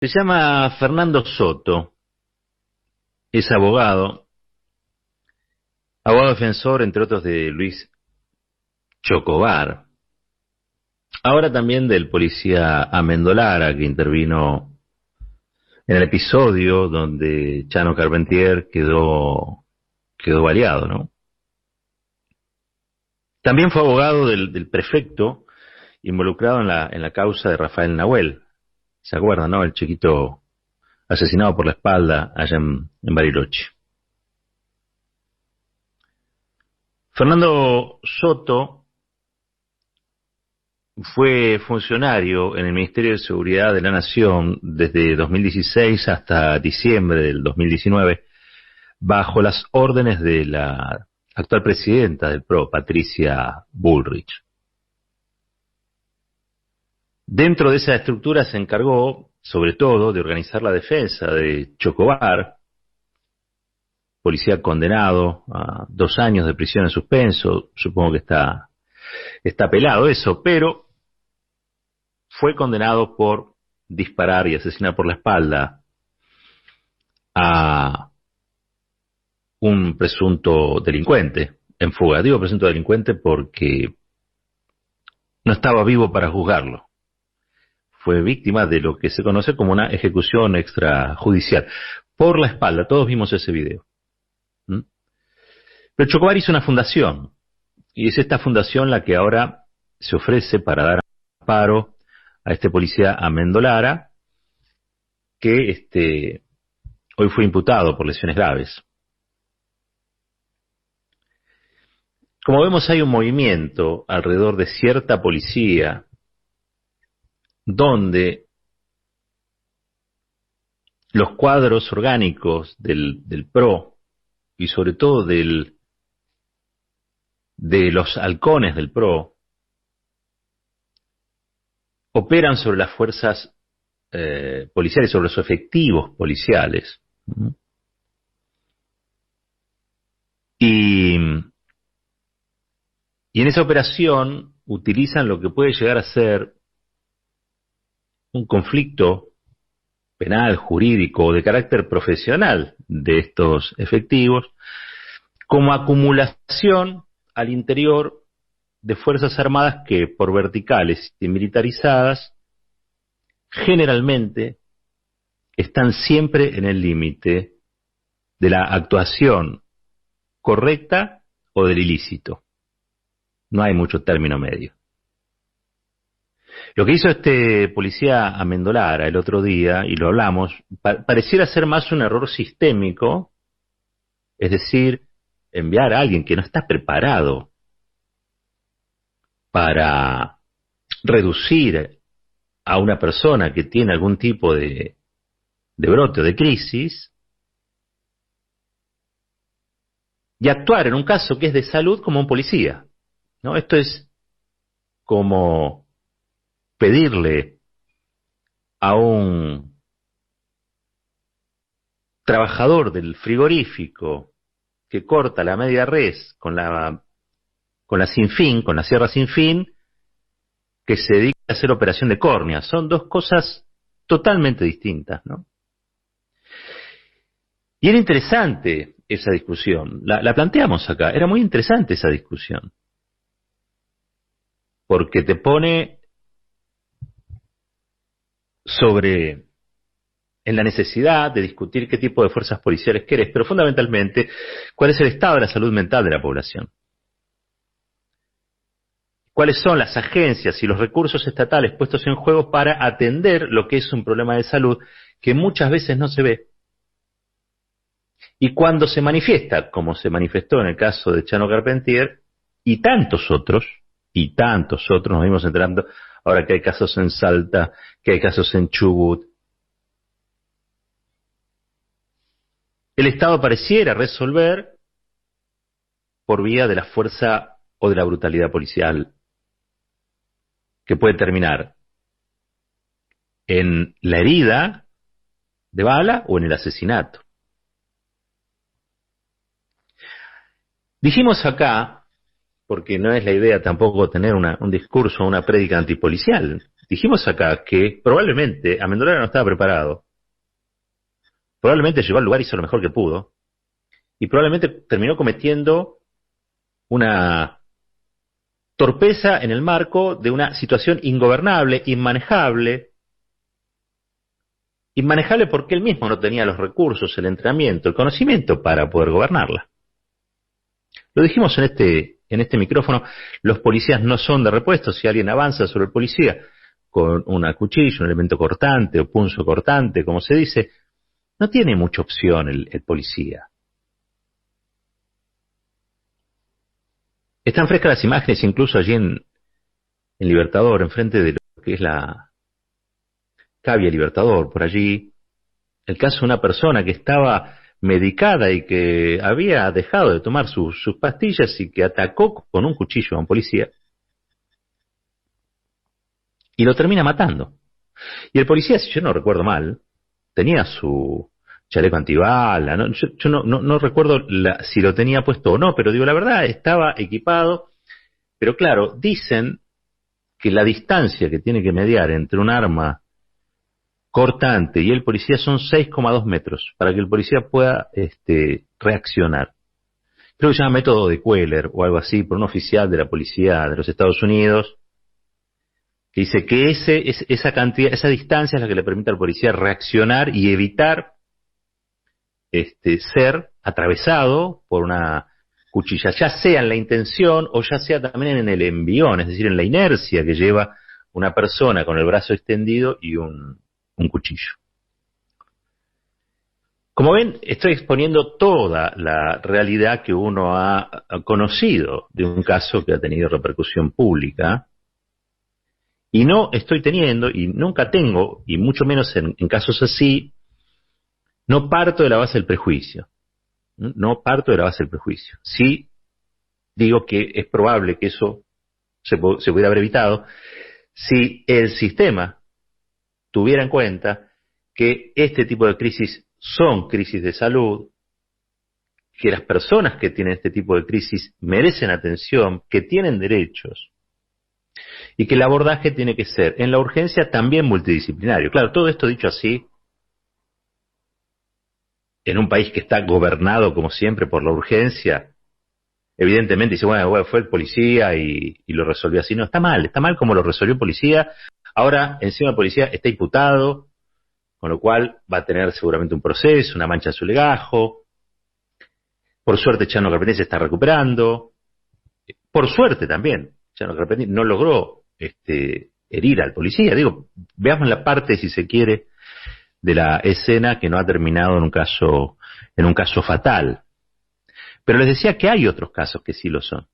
Se llama Fernando Soto, es abogado defensor, entre otros, de Luis Chocobar. Ahora también del policía Amendolara, que intervino en el episodio donde Chano Carpentier quedó baleado, ¿no? También fue abogado del prefecto involucrado en la causa de Rafael Nahuel. ¿Se acuerdan, no? El chiquito asesinado por la espalda allá en Bariloche. Fernando Soto fue funcionario en el Ministerio de Seguridad de la Nación desde 2016 hasta diciembre del 2019, bajo las órdenes de la actual presidenta del PRO, Patricia Bullrich. Dentro de esa estructura se encargó, sobre todo, de organizar la defensa de Chocobar, policía condenado a 2 años de prisión en suspenso. Supongo que está pelado eso, pero fue condenado por disparar y asesinar por la espalda a un presunto delincuente en fuga. Digo presunto delincuente porque no estaba vivo para juzgarlo. Fue víctima de lo que se conoce como una ejecución extrajudicial. Por la espalda, todos vimos ese video. Pero Chocobar hizo una fundación, y es esta fundación la que ahora se ofrece para dar amparo a este policía Amendolara, que hoy fue imputado por lesiones graves. Como vemos, hay un movimiento alrededor de cierta policía donde los cuadros orgánicos del PRO y sobre todo de los halcones del PRO operan sobre las fuerzas policiales, sobre los efectivos policiales. Y en esa operación utilizan lo que puede llegar a ser un conflicto penal, jurídico o de carácter profesional de estos efectivos como acumulación al interior de fuerzas armadas que, por verticales y militarizadas, generalmente están siempre en el límite de la actuación correcta o del ilícito. No hay mucho término medio. Lo que hizo este policía Amendolara el otro día, y lo hablamos, pareciera ser más un error sistémico, es decir, enviar a alguien que no está preparado para reducir a una persona que tiene algún tipo de brote o de crisis, y actuar en un caso que es de salud como un policía, ¿no? Esto es como pedirle a un trabajador del frigorífico que corta la media res con la sinfín, con la sierra sin fin, que se dedique a hacer operación de córnea. Son dos cosas totalmente distintas, ¿no? Y era interesante esa discusión, la planteamos acá, era muy interesante esa discusión, porque te pone en la necesidad de discutir qué tipo de fuerzas policiales querés, pero fundamentalmente cuál es el estado de la salud mental de la población. Cuáles son las agencias y los recursos estatales puestos en juego para atender lo que es un problema de salud que muchas veces no se ve. Y cuando se manifiesta, como se manifestó en el caso de Chano Carpentier, y tantos otros, nos vimos enterando ahora que hay casos en Salta, que hay casos en Chubut, el Estado pareciera resolver por vía de la fuerza o de la brutalidad policial, que puede terminar en la herida de bala o en el asesinato. Dijimos acá, porque no es la idea tampoco tener un discurso, una prédica antipolicial, Dijimos acá que probablemente Amendolara no estaba preparado, probablemente llegó al lugar, hizo lo mejor que pudo, y probablemente terminó cometiendo una torpeza en el marco de una situación ingobernable, inmanejable porque él mismo no tenía los recursos, el entrenamiento, el conocimiento para poder gobernarla. Lo dijimos en este micrófono, los policías no son de repuesto. Si alguien avanza sobre el policía con una cuchilla, un elemento cortante o punzo cortante, como se dice, no tiene mucha opción el policía. Están frescas las imágenes, incluso allí en Libertador, enfrente de lo que es la Cavia Libertador, por allí, el caso de una persona que estaba medicada y que había dejado de tomar sus pastillas y que atacó con un cuchillo a un policía y lo termina matando. Y el policía, si yo no recuerdo mal, tenía su chaleco antibala, ¿no? Yo no recuerdo si lo tenía puesto o no, pero digo la verdad, estaba equipado, pero claro, dicen que la distancia que tiene que mediar entre un arma cortante y el policía son 6,2 metros para que el policía pueda reaccionar. Creo que se llama método de Queller o algo así, por un oficial de la policía de los Estados Unidos, que dice que esa cantidad, esa distancia es la que le permite al policía reaccionar y evitar ser atravesado por una cuchilla, ya sea en la intención o ya sea también en el envión, es decir, en la inercia que lleva una persona con el brazo extendido y un cuchillo. Como ven, estoy exponiendo toda la realidad que uno ha conocido de un caso que ha tenido repercusión pública, y no estoy teniendo, y nunca tengo, y mucho menos en casos así, no parto de la base del prejuicio. No parto de la base del prejuicio. Sí digo que es probable que eso se pudiera haber evitado si el sistema tuviera en cuenta que este tipo de crisis son crisis de salud, que las personas que tienen este tipo de crisis merecen atención, que tienen derechos, y que el abordaje tiene que ser en la urgencia también multidisciplinario. Claro, todo esto dicho así, en un país que está gobernado como siempre por la urgencia, evidentemente dice, bueno, fue el policía y lo resolvió así. No, está mal como lo resolvió el policía. Ahora, encima el policía está imputado, con lo cual va a tener seguramente un proceso, una mancha en su legajo. Por suerte, Chano Carpentier se está recuperando. Por suerte también, Chano Carpentier no logró herir al policía. Digo, veamos la parte, si se quiere, de la escena que no ha terminado en un caso fatal. Pero les decía que hay otros casos que sí lo son.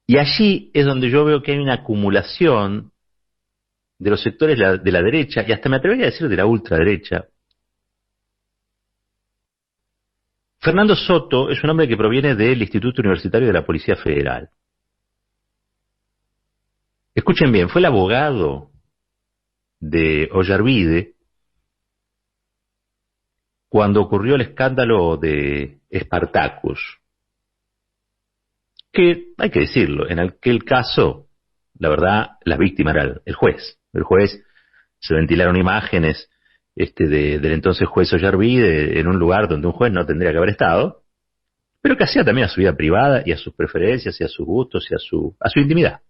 Y allí es donde yo veo que hay una acumulación de los sectores de la derecha, y hasta me atrevería a decir de la ultraderecha. Fernando Soto es un hombre que proviene del Instituto Universitario de la Policía Federal. Escuchen bien, fue el abogado de Ollarvide cuando ocurrió el escándalo de Spartacus, que, hay que decirlo, en aquel caso, la verdad, la víctima era el juez. El juez, se ventilaron imágenes del entonces juez Ollarvide en un lugar donde un juez no tendría que haber estado, pero que hacía también a su vida privada y a sus preferencias y a sus gustos y a su intimidad.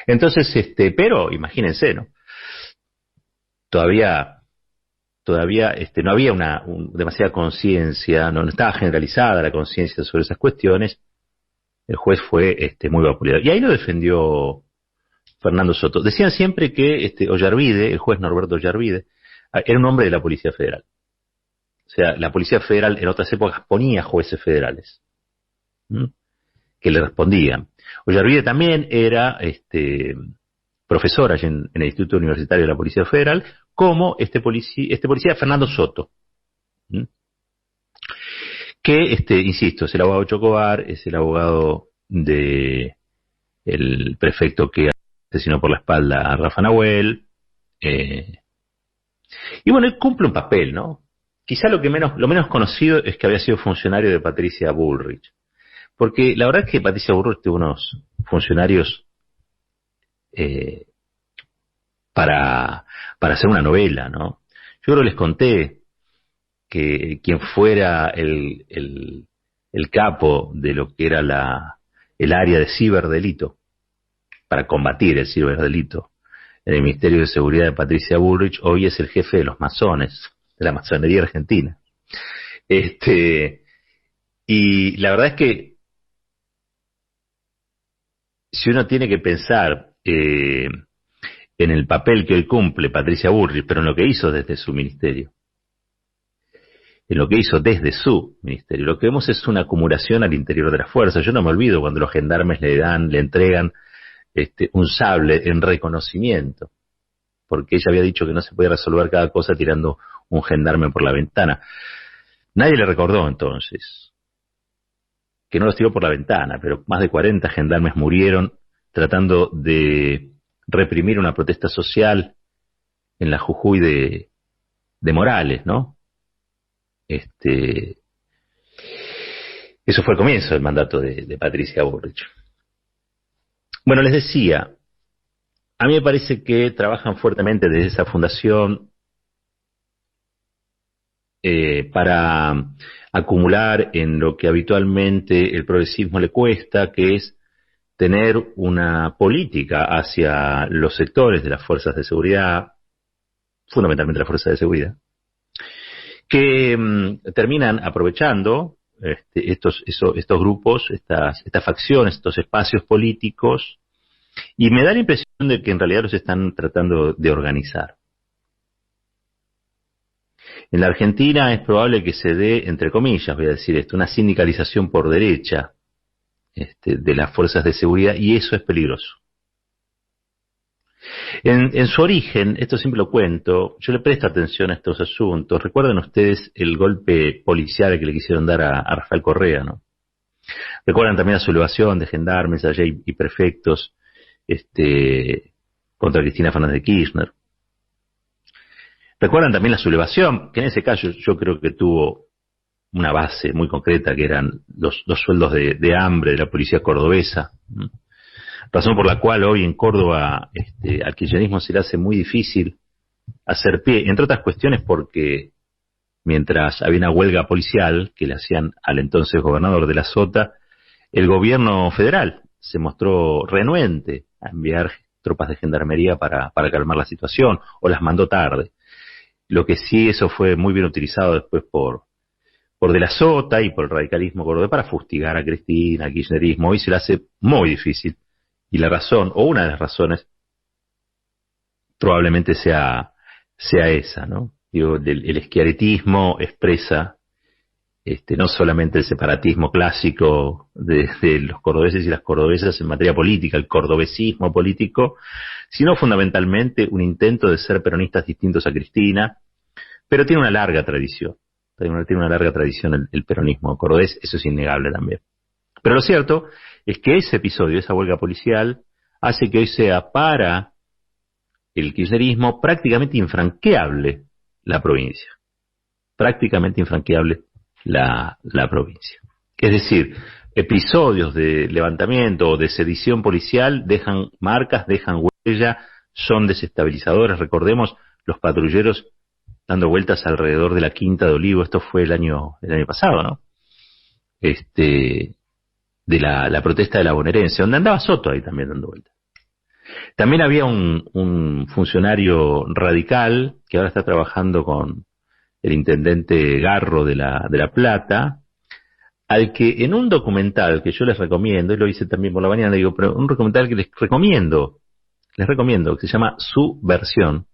Entonces, pero imagínense, ¿no? Todavía no había demasiada conciencia, no estaba generalizada la conciencia sobre esas cuestiones. El juez fue muy vapuleado. Y ahí lo defendió Fernando Soto. Decían siempre que Ollarvide, el juez Norberto Ollarvide, era un hombre de la Policía Federal. O sea, la Policía Federal en otras épocas ponía jueces federales que le respondían. Ollarvide también era profesor allí en el Instituto Universitario de la Policía Federal, como este policía Fernando Soto, que, insisto, es el abogado Chocobar, es el abogado de el prefecto que asesinó por la espalda a Rafa Nahuel, y bueno, él cumple un papel, ¿no? Quizá lo menos conocido es que había sido funcionario de Patricia Bullrich, porque la verdad es que Patricia Bullrich tuvo unos funcionarios eh, para hacer una novela, ¿no? Yo creo que les conté que quien fuera el capo de lo que era el área de ciberdelito, para combatir el ciberdelito, en el Ministerio de Seguridad de Patricia Bullrich, hoy es el jefe de los masones, de la masonería argentina. Y la verdad es que si uno tiene que pensar en el papel que hoy cumple Patricia Bullrich, pero en lo que hizo desde su ministerio, lo que vemos es una acumulación al interior de las fuerzas. Yo no me olvido cuando los gendarmes le entregan un sable en reconocimiento, porque ella había dicho que no se podía resolver cada cosa tirando un gendarme por la ventana. Nadie le recordó entonces que no los tiró por la ventana, pero más de 40 gendarmes murieron tratando de reprimir una protesta social en la Jujuy de Morales, ¿no? Eso fue el comienzo del mandato de Patricia Bullrich. Bueno, les decía, a mí me parece que trabajan fuertemente desde esa fundación para acumular en lo que habitualmente el progresismo le cuesta, que es tener una política hacia los sectores de las fuerzas de seguridad, fundamentalmente las fuerzas de seguridad, que terminan aprovechando estos grupos, estas facciones, estos espacios políticos, y me da la impresión de que en realidad los están tratando de organizar. En la Argentina es probable que se dé, entre comillas, voy a decir esto, una sindicalización por derecha de las fuerzas de seguridad, y eso es peligroso. En su origen, esto siempre lo cuento, yo le presto atención a estos asuntos. Recuerden ustedes el golpe policial que le quisieron dar a Rafael Correa, ¿no? Recuerdan también la sublevación de gendarmes allá y prefectos contra Cristina Fernández de Kirchner. Recuerdan también la sublevación, que en ese caso yo creo que tuvo una base muy concreta, que eran los sueldos de hambre de la policía cordobesa, ¿no? Razón por la cual hoy en Córdoba al kirchnerismo se le hace muy difícil hacer pie, entre otras cuestiones porque mientras había una huelga policial que le hacían al entonces gobernador de la Sota, el gobierno federal se mostró renuente a enviar tropas de gendarmería para calmar la situación, o las mandó tarde. Lo que sí, eso fue muy bien utilizado después por de la Sota y por el radicalismo cordobés para fustigar a Cristina, al kirchnerismo. Hoy se le hace muy difícil. Y la razón, o una de las razones, probablemente sea esa, ¿no? Digo, el schiarettismo expresa no solamente el separatismo clásico de los cordobeses y las cordobesas en materia política, el cordobesismo político, sino fundamentalmente un intento de ser peronistas distintos a Cristina, pero tiene una larga tradición. Tiene una larga tradición el peronismo cordobés, eso es innegable también. Pero lo cierto es que ese episodio, esa huelga policial, hace que hoy sea para el kirchnerismo prácticamente infranqueable la provincia. Prácticamente infranqueable la provincia. Es decir, episodios de levantamiento o de sedición policial dejan marcas, dejan huella, son desestabilizadores. Recordemos los patrulleros dando vueltas alrededor de la Quinta de Olivo, esto fue el año pasado, ¿no? De la protesta de la bonaerense, donde andaba Soto ahí también dando vueltas. También había un funcionario radical que ahora está trabajando con el intendente Garro de La Plata, al que en un documental que yo les recomiendo, y lo hice también por la mañana, digo, pero un documental que les recomiendo, que se llama Subversión,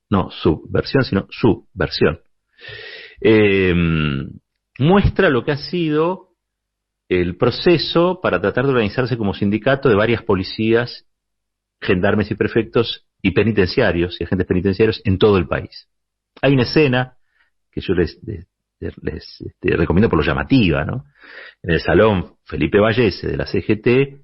no Subversión, sino Subversión, muestra lo que ha sido el proceso para tratar de organizarse como sindicato de varias policías, gendarmes y prefectos y penitenciarios y agentes penitenciarios en todo el país. Hay una escena que yo les recomiendo por lo llamativa, ¿no? En el salón Felipe Vallese de la CGT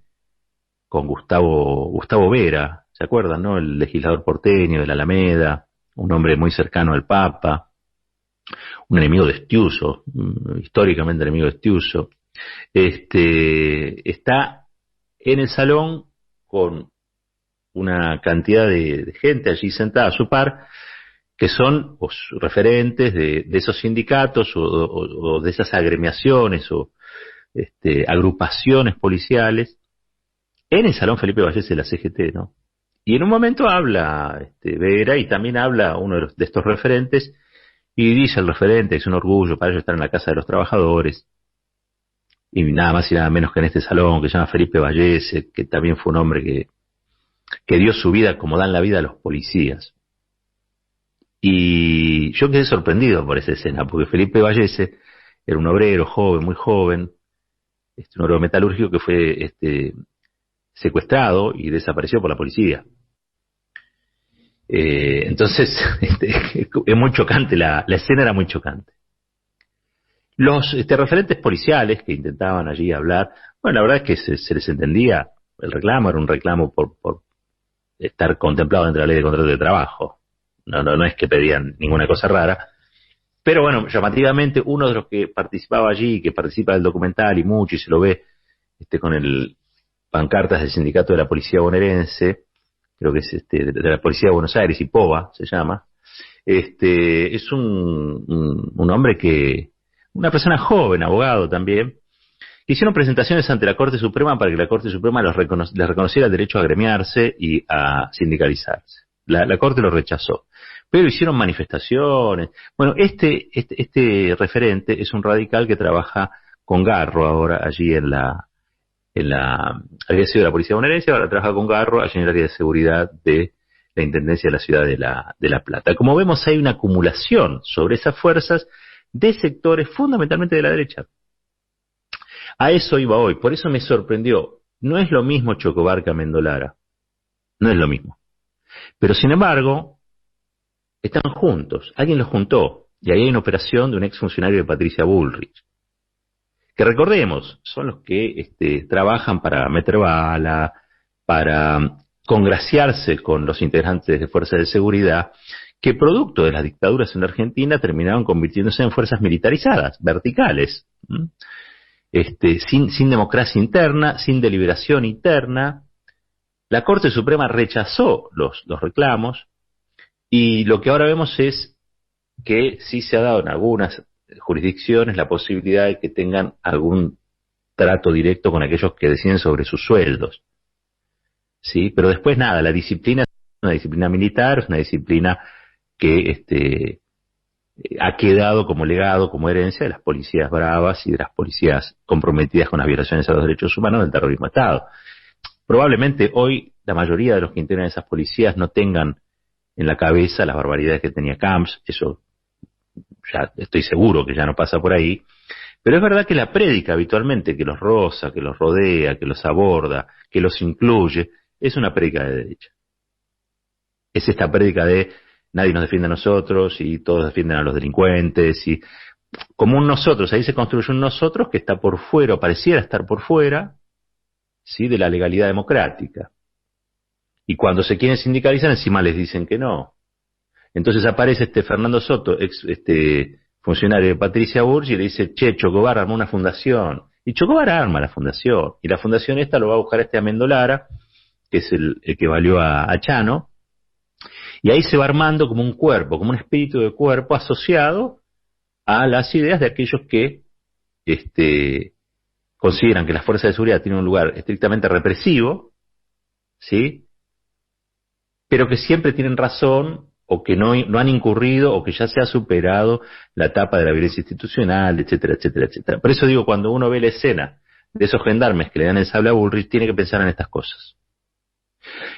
con Gustavo Vera, ¿se acuerdan, no? El legislador porteño de la Alameda, un hombre muy cercano al Papa, un enemigo de Estiuso, históricamente enemigo de Estiuso. Está en el salón con una cantidad de gente allí sentada a su par, que son pues, referentes de esos sindicatos o de esas agremiaciones o agrupaciones policiales en el Salón Felipe Vallés de la CGT, ¿no? Y en un momento habla Vera y también habla uno de estos referentes y dice el referente, es un orgullo para ellos estar en la Casa de los Trabajadores y nada más y nada menos que en este salón que se llama Felipe Vallés, que también fue un hombre que dio su vida como dan la vida a los policías. Y yo quedé sorprendido por esa escena, porque Felipe Vallese era un obrero joven, muy joven, un obrero metalúrgico que fue secuestrado y desapareció por la policía. Entonces, es muy chocante, la escena era muy chocante. Los referentes policiales que intentaban allí hablar, bueno, la verdad es que se les entendía, el reclamo era un reclamo por estar contemplado dentro de la ley de contrato de trabajo. No es que pedían ninguna cosa rara, pero bueno, llamativamente uno de los que participaba allí, que participa del documental y mucho, y se lo ve con el pancartas del sindicato de la policía bonaerense, creo que es de la policía de Buenos Aires, IPOBA se llama, es un hombre una persona joven, abogado también, que hicieron presentaciones ante la Corte Suprema para que la Corte Suprema les reconociera el derecho a agremiarse y a sindicalizarse. La Corte lo rechazó, pero hicieron manifestaciones. Bueno, este referente es un radical que trabaja con Garro ahora allí había sido de la policía bonaerense, ahora trabaja con Garro allí en el área de seguridad de la Intendencia de la Ciudad de La Plata. Como vemos, hay una acumulación sobre esas fuerzas de sectores fundamentalmente de la derecha. A eso iba hoy, por eso me sorprendió. No es lo mismo Chocobar que Amendolara, no es lo mismo. Pero sin embargo, están juntos, alguien los juntó, y ahí hay una operación de un exfuncionario de Patricia Bullrich, que recordemos, son los que trabajan para meter bala, para congraciarse con los integrantes de fuerzas de seguridad, que producto de las dictaduras en la Argentina terminaron convirtiéndose en fuerzas militarizadas, verticales, sin democracia interna, sin deliberación interna. La Corte Suprema rechazó los reclamos y lo que ahora vemos es que sí se ha dado en algunas jurisdicciones la posibilidad de que tengan algún trato directo con aquellos que deciden sobre sus sueldos. ¿Sí? Pero después nada, la disciplina es una disciplina militar, es una disciplina que ha quedado como legado, como herencia de las policías bravas y de las policías comprometidas con las violaciones a los derechos humanos del terrorismo de Estado. Probablemente hoy la mayoría de los que integran esas policías no tengan en la cabeza las barbaridades que tenía Camps, eso ya estoy seguro que ya no pasa por ahí, pero es verdad que la prédica habitualmente que los roza, que los rodea, que los aborda, que los incluye, es una prédica de derecha. Es esta prédica de nadie nos defiende a nosotros y todos defienden a los delincuentes y como un nosotros, ahí se construye un nosotros que está por fuera o pareciera estar por fuera, ¿sí?, de la legalidad democrática. Y cuando se quieren sindicalizar encima les dicen que no. Entonces aparece Fernando Soto, funcionario de Patricia Bullrich, y le dice, che, Chocobar armó una fundación. Y Chocobar arma la fundación. Y la fundación esta lo va a buscar Amendolara, que es el que valió a Chano. Y ahí se va armando como un cuerpo, como un espíritu de cuerpo asociado a las ideas de aquellos que consideran que las fuerzas de seguridad tienen un lugar estrictamente represivo, ¿sí?, pero que siempre tienen razón o que no han incurrido o que ya se ha superado la etapa de la violencia institucional, etcétera, etcétera, etcétera. Por eso digo, cuando uno ve la escena de esos gendarmes que le dan el sable a Bullrich, tiene que pensar en estas cosas.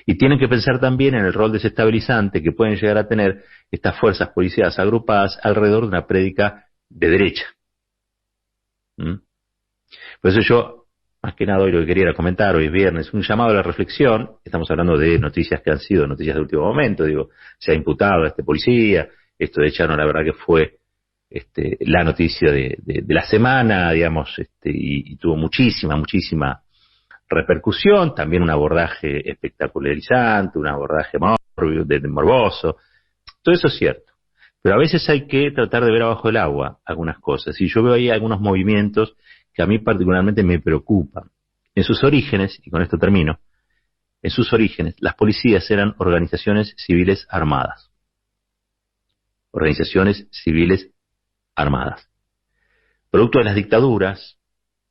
Y tienen que pensar también en el rol desestabilizante que pueden llegar a tener estas fuerzas policiales agrupadas alrededor de una prédica de derecha. Por eso yo, más que nada hoy lo que quería era comentar, hoy es viernes, un llamado a la reflexión. Estamos hablando de noticias que han sido noticias de último momento, digo, se ha imputado a este policía, esto de Chano la verdad que fue la noticia de la semana, digamos, y tuvo muchísima repercusión, también un abordaje espectacularizante, un abordaje morboso, todo eso es cierto, pero a veces hay que tratar de ver abajo del agua algunas cosas, y yo veo ahí algunos movimientos que a mí particularmente me preocupan. En sus orígenes, y con esto termino, en sus orígenes, las policías eran organizaciones civiles armadas. Organizaciones civiles armadas. Producto de las dictaduras,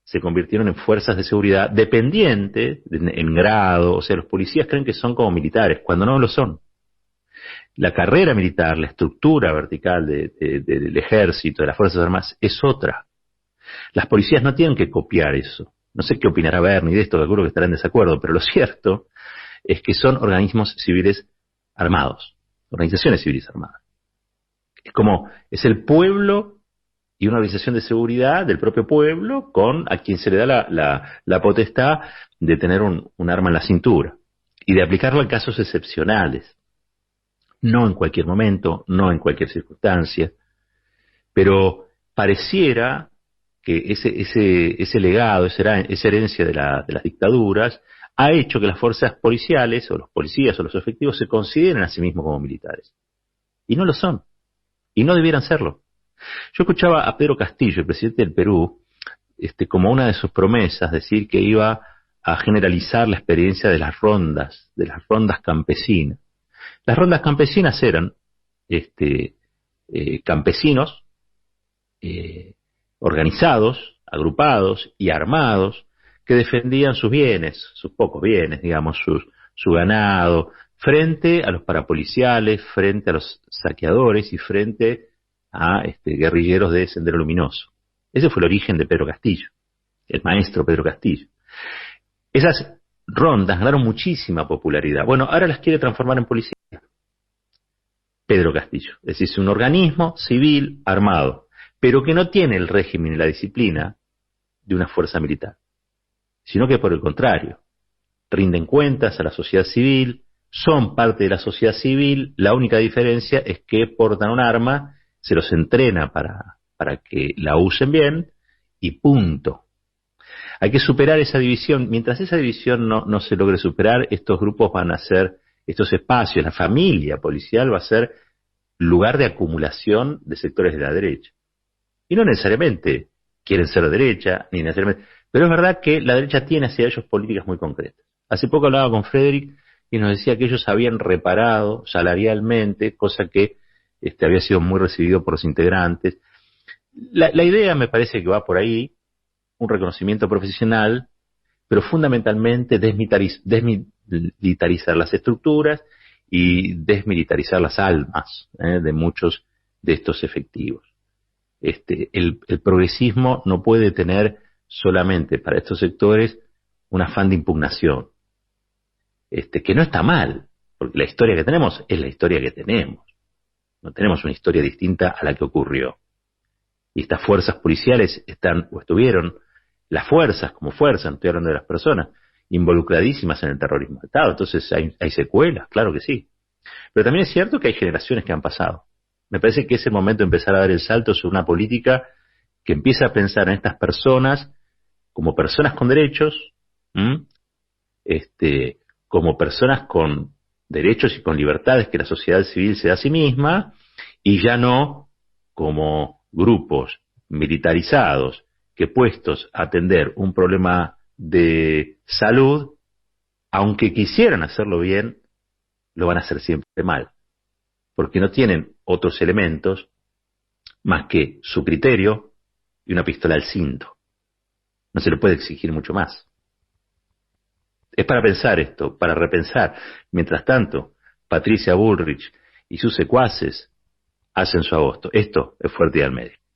se convirtieron en fuerzas de seguridad dependientes en grado, o sea, los policías creen que son como militares, cuando no lo son. La carrera militar, la estructura vertical del ejército, de las Fuerzas Armadas, es otra. Las policías no tienen que copiar eso. No sé qué opinará Bernie de esto, seguro que estará en desacuerdo, pero lo cierto es que son organismos civiles armados, organizaciones civiles armadas. Es el pueblo y una organización de seguridad del propio pueblo con a quien se le da la potestad de tener un arma en la cintura y de aplicarlo en casos excepcionales. No en cualquier momento, no en cualquier circunstancia, pero pareciera que ese legado, esa herencia de las dictaduras, ha hecho que las fuerzas policiales, o los policías, o los efectivos, se consideren a sí mismos como militares. Y no lo son. Y no debieran serlo. Yo escuchaba a Pedro Castillo, el presidente del Perú, como una de sus promesas, decir que iba a generalizar la experiencia de las rondas campesinas. Las rondas campesinas eran campesinos organizados, agrupados y armados que defendían sus bienes, sus pocos bienes, digamos, su ganado, frente a los parapoliciales, frente a los saqueadores y frente a guerrilleros de Sendero Luminoso. Ese fue el origen de Pedro Castillo, el maestro Pedro Castillo. Esas rondas ganaron muchísima popularidad. Bueno, ahora las quiere transformar en policía. Pedro Castillo, es decir, es un organismo civil armado, pero que no tiene el régimen y la disciplina de una fuerza militar, sino que por el contrario, rinden cuentas a la sociedad civil, son parte de la sociedad civil, la única diferencia es que portan un arma, se los entrena para que la usen bien y punto. Hay que superar esa división. Mientras esa división no se logre superar, estos grupos van a ser, estos espacios, la familia policial va a ser lugar de acumulación de sectores de la derecha. Y no necesariamente quieren ser de derecha, ni necesariamente, pero es verdad que la derecha tiene hacia ellos políticas muy concretas. Hace poco hablaba con Frederick y nos decía que ellos habían reparado salarialmente, cosa que había sido muy recibido por los integrantes. La idea me parece que va por ahí, un reconocimiento profesional, pero fundamentalmente desmilitarizar las estructuras y desmilitarizar las almas de muchos de estos efectivos. El progresismo no puede tener solamente para estos sectores un afán de impugnación, que no está mal, porque la historia que tenemos es la historia que tenemos. No tenemos una historia distinta a la que ocurrió. Y estas fuerzas policiales estuvieron, las fuerzas como fuerzas, no estoy hablando de las personas, involucradísimas en el terrorismo de Estado. Entonces hay secuelas, claro que sí. Pero también es cierto que hay generaciones que han pasado. Me parece que es el momento de empezar a dar el salto sobre una política que empiece a pensar en estas personas como personas con derechos, como personas con derechos y con libertades que la sociedad civil se da a sí misma, y ya no como grupos militarizados que puestos a atender un problema de salud, aunque quisieran hacerlo bien, lo van a hacer siempre mal, porque no tienen otros elementos más que su criterio y una pistola al cinto. No se le puede exigir mucho más. Es para pensar esto, para repensar. Mientras tanto, Patricia Bullrich y sus secuaces hacen su agosto. Esto es Fuerte y al Medio.